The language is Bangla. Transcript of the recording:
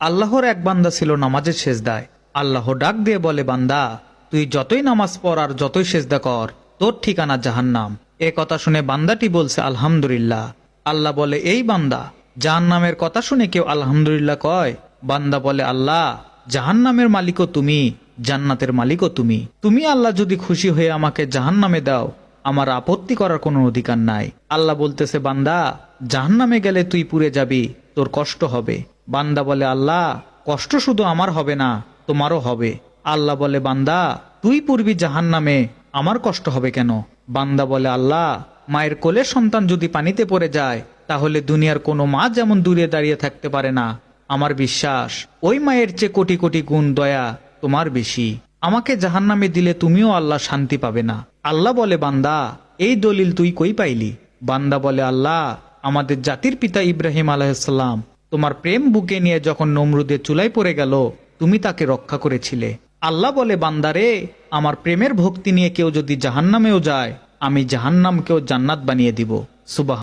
আল্লাহর এক বান্দা ছিল নামাজের সেজদায়। আল্লাহ ডাক দিয়ে বলে, বান্দা, তুই যতই নামাজ পড় আর যতই সেজদা কর, তোর ঠিকানা জাহান্নাম। এ কথা শুনে বান্দাটি বলছে আলহামদুলিল্লাহ। আল্লাহ বলে, এই বান্দা, জাহান্নামের কথা শুনে কেউ আলহামদুলিল্লাহ কয়? বান্দা বলে, আল্লাহ, জাহান্নামের মালিকও তুমি, জান্নাতের মালিকও তুমি। তুমি আল্লাহ যদি খুশি হয়ে আমাকে জাহান্নামে দাও, আমার আপত্তি করার কোনো অধিকার নাই। আল্লাহ বলতেছে, বান্দা, জাহান্নামে গেলে তুই পুড়ে যাবি, তোর কষ্ট হবে। বান্দা বলে, আল্লাহ, কষ্ট শুধু আমার হবে না, তোমারও হবে। আল্লাহ বলে, বান্দা, তুই পুড়বি জাহান্নামে, আমার কষ্ট হবে কেন? বান্দা বলে, আল্লাহ, মায়ের কোলের সন্তান যদি পানিতে পড়ে যায়, তাহলে দুনিয়ার কোনো মা যেমন দূরে দাঁড়িয়ে থাকতে পারে না, আমার বিশ্বাস ওই মায়ের চেয়ে কোটি কোটি গুণ দয়া তোমার বেশি। আমাকে জাহান্নামে দিলে তুমিও আল্লাহ শান্তি পাবে না। আল্লাহ বলে, বান্দা, এই দলিল তুই কই পাইলি? বান্দা বলে, আল্লাহ, আমাদের জাতির পিতা ইব্রাহিম আলাইহিসসালাম তোমার প্রেম বুকে নিয়ে যখন নমরুদের চুলায় পড়ে গেল, তুমি তাকে রক্ষা করেছিলে। আল্লাহ বলে, বান্দারে, আমার প্রেমের ভক্তি নিয়ে কেউ যদি জাহান্নামেও যায়, আমি জাহান্নামকেও জান্নাত বানিয়ে দিব। সুবহান।